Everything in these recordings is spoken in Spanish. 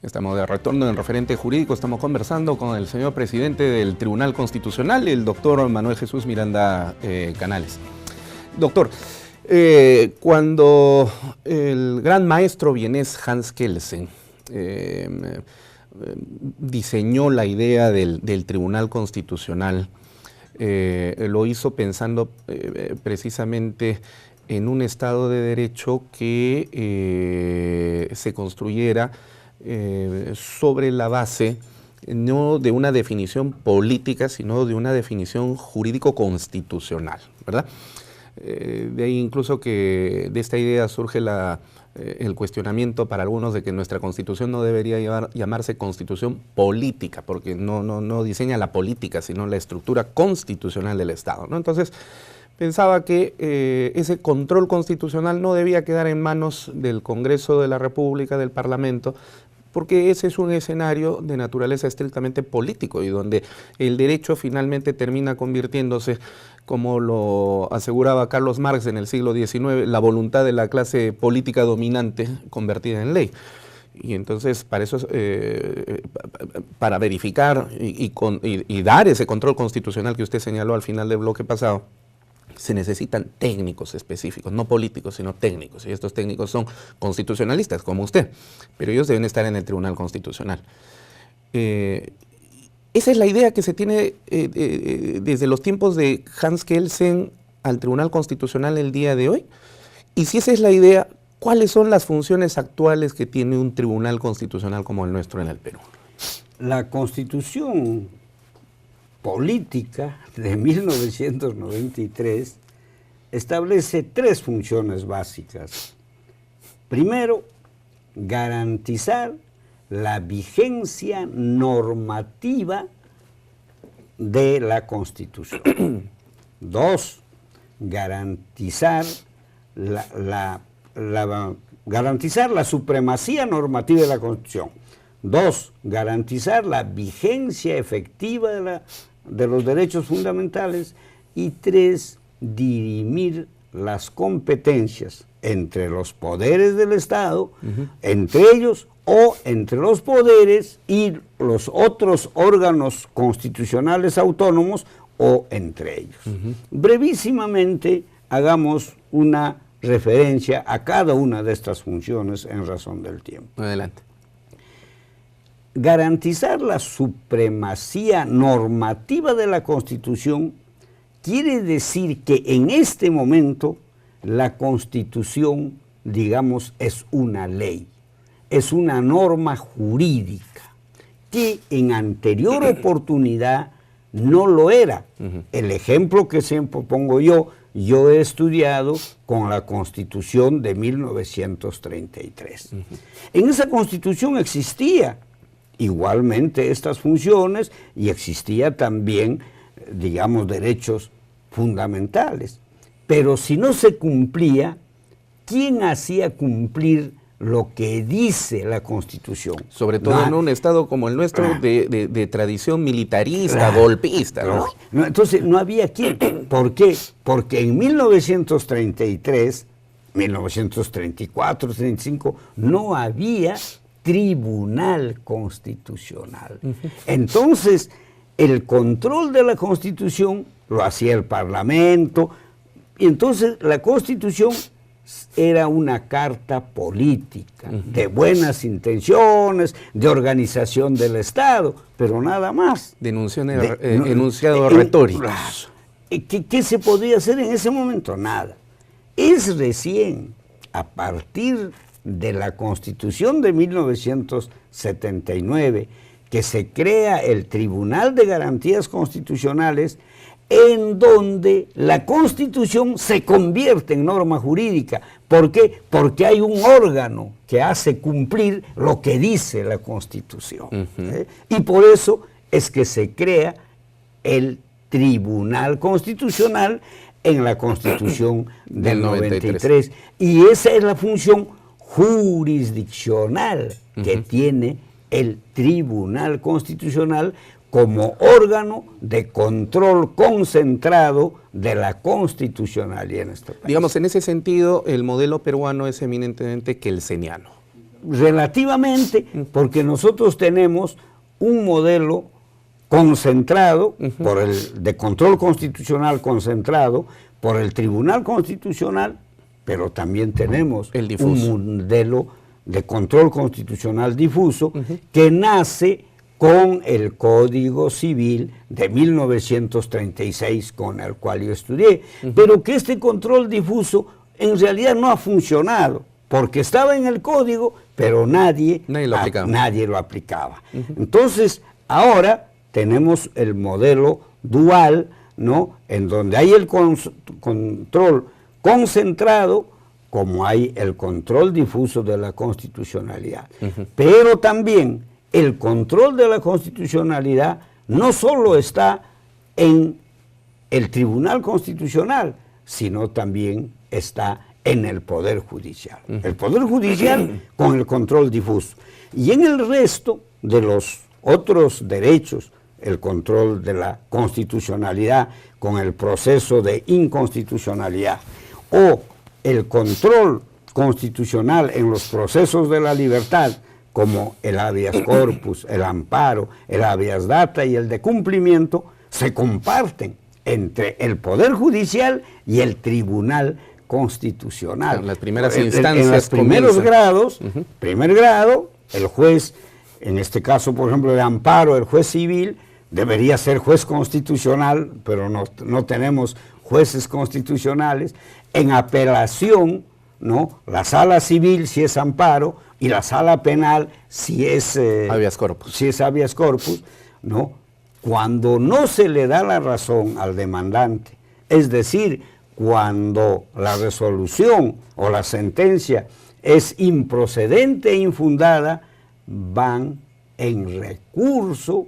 Estamos de retorno en Referente Jurídico. Estamos conversando con el señor presidente del Tribunal Constitucional, el doctor Manuel Jesús Miranda Canales. Doctor, cuando el gran maestro vienés Hans Kelsen diseñó la idea del Tribunal Constitucional, lo hizo pensando precisamente en un Estado de Derecho que se construyera sobre la base no de una definición política, sino de una definición jurídico-constitucional, ¿verdad? De ahí incluso que de esta idea surge el cuestionamiento para algunos de que nuestra Constitución no debería llamarse Constitución política, porque no diseña la política, sino la estructura constitucional del Estado, ¿no? Entonces, pensaba que ese control constitucional no debía quedar en manos del Congreso de la República, del Parlamento, porque ese es un escenario de naturaleza estrictamente político y donde el derecho finalmente termina convirtiéndose, como lo aseguraba Carlos Marx en el siglo XIX, la voluntad de la clase política dominante convertida en ley. Y entonces, para eso, para verificar y dar ese control constitucional que usted señaló al final del bloque pasado, se necesitan técnicos específicos, no políticos, sino técnicos. Y estos técnicos son constitucionalistas, como usted, pero ellos deben estar en el Tribunal Constitucional. Esa es la idea que se tiene desde los tiempos de Hans Kelsen al Tribunal Constitucional el día de hoy. Y si esa es la idea, ¿cuáles son las funciones actuales que tiene un Tribunal Constitucional como el nuestro en el Perú? La Constitución política de 1993 establece tres funciones básicas. Primero, garantizar la vigencia normativa de la Constitución. Dos, garantizar garantizar la supremacía normativa de la Constitución. Dos, garantizar la vigencia efectiva de los derechos fundamentales. Y tres, dirimir las competencias entre los poderes del Estado, entre ellos o entre los poderes y los otros órganos constitucionales autónomos o entre ellos. Brevísimamente, hagamos una referencia a cada una de estas funciones en razón del tiempo. Adelante. Garantizar la supremacía normativa de la Constitución quiere decir que en este momento la Constitución, digamos, es una ley, es una norma jurídica que en anterior oportunidad no lo era. El ejemplo que siempre pongo yo he estudiado con la Constitución de 1933. En esa Constitución existía igualmente estas funciones y existía también, digamos, derechos fundamentales. Pero si no se cumplía, ¿quién hacía cumplir lo que dice la Constitución? Sobre todo en un Estado como el nuestro de tradición militarista, golpista, ¿no? Entonces no había quién. ¿Por qué? Porque en 1933, 1934, 35, no había Tribunal Constitucional. Entonces, el control de la Constitución lo hacía el Parlamento, y entonces la Constitución era una carta política, de buenas intenciones, de organización del Estado, pero nada más. Enunciados retóricos. ¿Qué se podía hacer en ese momento? Nada. Es recién a partir de la Constitución de 1979 que se crea el Tribunal de Garantías Constitucionales, en donde la Constitución se convierte en norma jurídica. ¿Por qué? Porque hay un órgano que hace cumplir lo que dice la Constitución. Y por eso es que se crea el Tribunal Constitucional en la Constitución del 93. Y esa es la función jurisdiccional que tiene el Tribunal Constitucional como órgano de control concentrado de la constitucionalidad en este país. Digamos, en ese sentido, el modelo peruano es eminentemente kelseniano. relativamente, porque nosotros tenemos un modelo concentrado, de control constitucional concentrado por el Tribunal Constitucional, pero también tenemos un modelo de control constitucional difuso que nace con el Código Civil de 1936, con el cual yo estudié, pero que este control difuso en realidad no ha funcionado, porque estaba en el código, pero nadie lo aplicaba. Entonces, ahora tenemos el modelo dual, ¿no?, en donde hay el control concentrado, como hay el control difuso de la constitucionalidad. Pero también el control de la constitucionalidad no solo está en el Tribunal Constitucional, sino también está en el Poder Judicial. El Poder Judicial con el control difuso. Y en el resto de los otros derechos, el control de la constitucionalidad con el proceso de inconstitucionalidad, o el control constitucional en los procesos de la libertad, como el habeas corpus, el amparo, el habeas data y el de cumplimiento, se comparten entre el Poder Judicial y el Tribunal Constitucional. En las primeras instancias. En los primeros grados, primer grado, el juez, en este caso, por ejemplo, de amparo, el juez civil, debería ser juez constitucional, pero no tenemos jueces constitucionales. En apelación, ¿no?, la sala civil si es amparo y la sala penal si es habeas corpus. Si es habeas corpus, ¿no? Cuando no se le da la razón al demandante, es decir, cuando la resolución o la sentencia es improcedente e infundada, van en recurso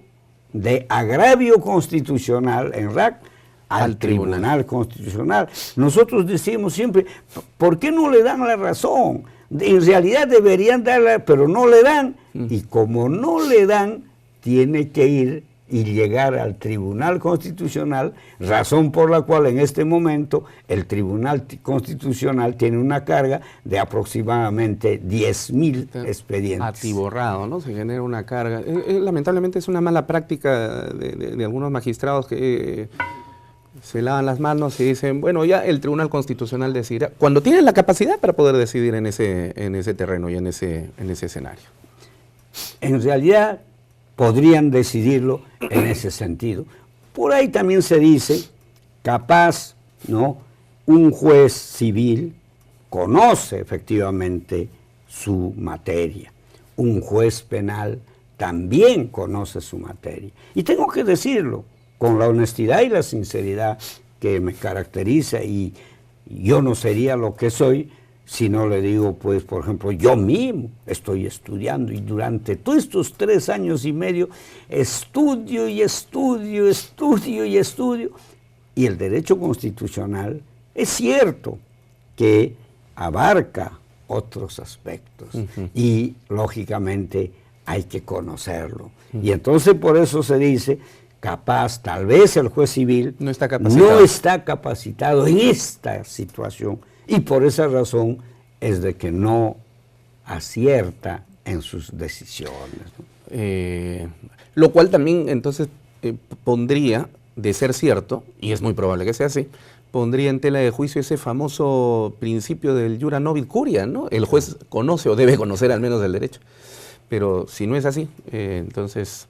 de agravio constitucional, en RAC, al Tribunal Constitucional. Nosotros decimos siempre, ¿por qué no le dan la razón? En realidad deberían darla, pero no le dan, y como no le dan, tiene que ir y llegar al Tribunal Constitucional, razón por la cual en este momento el Tribunal Constitucional tiene una carga de aproximadamente 10,000 expedientes. Atiborrado, ¿no? Se genera una carga. Lamentablemente es una mala práctica de algunos magistrados que se lavan las manos y dicen, bueno, ya el Tribunal Constitucional decidirá, cuando tienen la capacidad para poder decidir en ese terreno y en ese escenario. En realidad podrían decidirlo en ese sentido. Por ahí también se dice, capaz, ¿no?, un juez civil conoce efectivamente su materia, un juez penal también conoce su materia. Y tengo que decirlo con la honestidad y la sinceridad que me caracteriza, y yo no sería lo que soy si no le digo, pues, por ejemplo, yo mismo estoy estudiando, y durante todos estos 3 años y medio estudio y estudio, y el derecho constitucional es cierto que abarca otros aspectos y lógicamente hay que conocerlo. Y entonces por eso se dice, capaz, tal vez el juez civil no está capacitado en esta situación, y por esa razón es de que no acierta en sus decisiones, ¿no? Lo cual también entonces pondría, de ser cierto, y es muy probable que sea así, pondría en tela de juicio ese famoso principio del iura novit curia, ¿no? El juez conoce o debe conocer al menos el derecho. Pero si no es así, entonces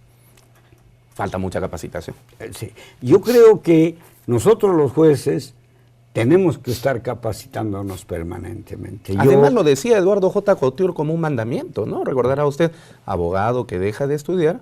falta mucha capacitación. Sí. Yo creo que nosotros los jueces tenemos que estar capacitándonos permanentemente. Además lo decía Eduardo J. Couture como un mandamiento, ¿no? Recordará usted, abogado que deja de estudiar,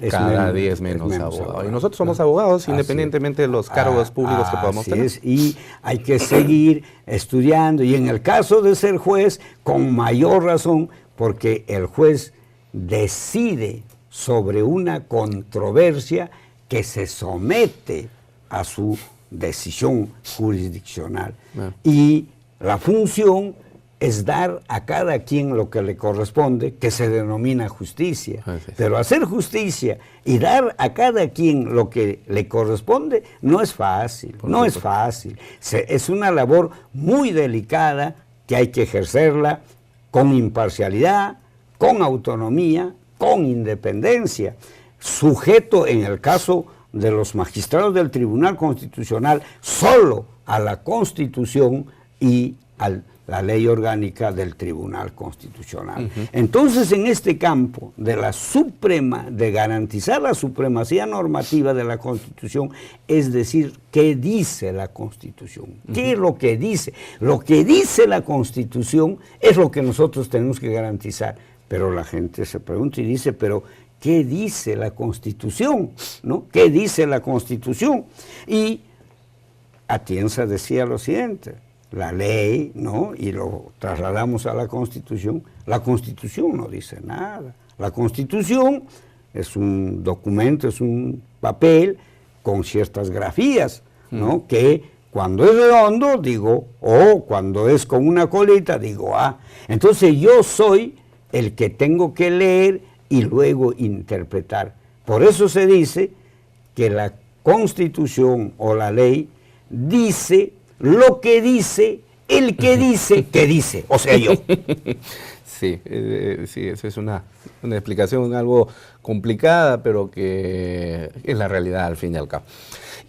cada día es menos abogado. Y nosotros somos abogados independientemente de los cargos públicos que podamos tener. Y hay que seguir estudiando, y en el caso de ser juez, con mayor razón, porque el juez decide sobre una controversia que se somete a su decisión jurisdiccional. Y la función es dar a cada quien lo que le corresponde, que se denomina justicia. Pero hacer justicia y dar a cada quien lo que le corresponde no es fácil, es fácil. Es una labor muy delicada que hay que ejercerla con imparcialidad, con autonomía, con independencia, sujeto en el caso de los magistrados del Tribunal Constitucional solo a la Constitución y a la ley orgánica del Tribunal Constitucional. Entonces, en este campo de de garantizar la supremacía normativa de la Constitución, es decir, ¿qué dice la Constitución? ¿Qué es lo que dice? Lo que dice la Constitución es lo que nosotros tenemos que garantizar. Pero la gente se pregunta y dice, pero ¿qué dice la Constitución? ¿No? ¿Qué dice la Constitución? Y Atienza decía lo siguiente: la ley, ¿no? Y lo trasladamos a la Constitución no dice nada. La Constitución es un documento, es un papel con ciertas grafías, ¿no? Que cuando es redondo digo O, cuando es con una colita digo A. Entonces yo soy el que tengo que leer y luego interpretar. Por eso se dice que la Constitución o la ley dice lo que dice el que dice que dice, o sea, yo. Sí, sí, eso es una explicación algo complicada, pero que es la realidad al fin y al cabo.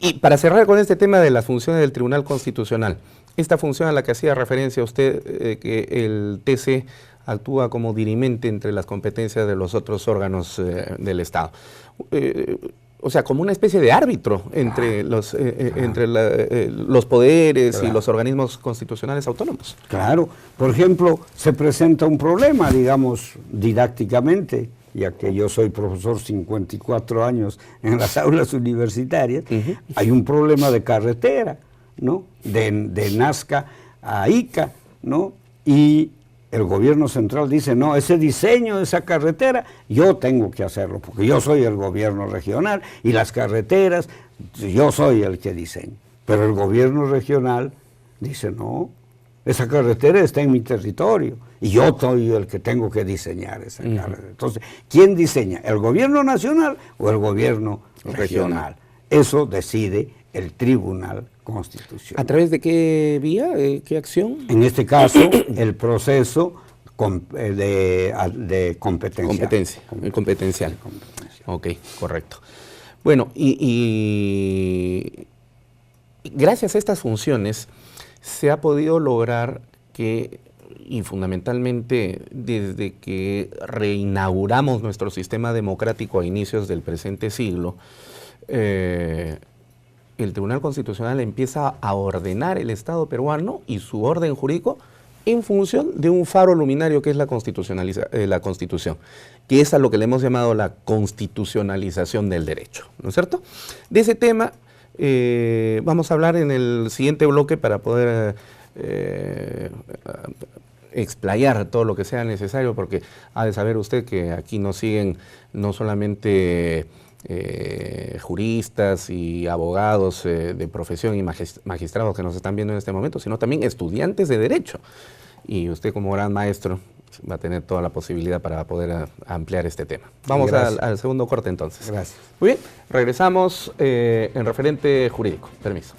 Y para cerrar con este tema de las funciones del Tribunal Constitucional, esta función a la que hacía referencia usted, que el TC actúa como dirimente entre las competencias de los otros órganos del Estado. O sea, como una especie de árbitro entre los poderes y los organismos constitucionales autónomos. Claro. Por ejemplo, se presenta un problema, digamos, didácticamente, ya que yo soy profesor 54 años en las aulas universitarias, hay un problema de carretera, ¿no? De Nazca a Ica, ¿no? Y el gobierno central dice, no, ese diseño de esa carretera, yo tengo que hacerlo, porque yo soy el gobierno regional y las carreteras, yo soy el que diseña. Pero el gobierno regional dice, no, esa carretera está en mi territorio y yo soy el que tengo que diseñar esa carretera. Entonces, ¿quién diseña? ¿El gobierno nacional o el gobierno regional? Eso decide el Tribunal Constitucional. ¿A través de qué vía? ¿Qué acción? En este caso, el proceso de competencia. Competencial. Ok, correcto. Bueno, y gracias a estas funciones se ha podido lograr que, y fundamentalmente desde que reinauguramos nuestro sistema democrático a inicios del presente siglo, el Tribunal Constitucional empieza a ordenar el Estado peruano y su orden jurídico en función de un faro luminario que es la Constitución, que es a lo que le hemos llamado la constitucionalización del derecho, ¿no es cierto? De ese tema vamos a hablar en el siguiente bloque para poder explayar todo lo que sea necesario, porque ha de saber usted que aquí nos siguen no solamente juristas y abogados de profesión y magistrados que nos están viendo en este momento, sino también estudiantes de derecho. Y usted como gran maestro va a tener toda la posibilidad para poder ampliar este tema. Vamos al segundo corte entonces. Gracias. Muy bien, regresamos en referente jurídico. Permiso.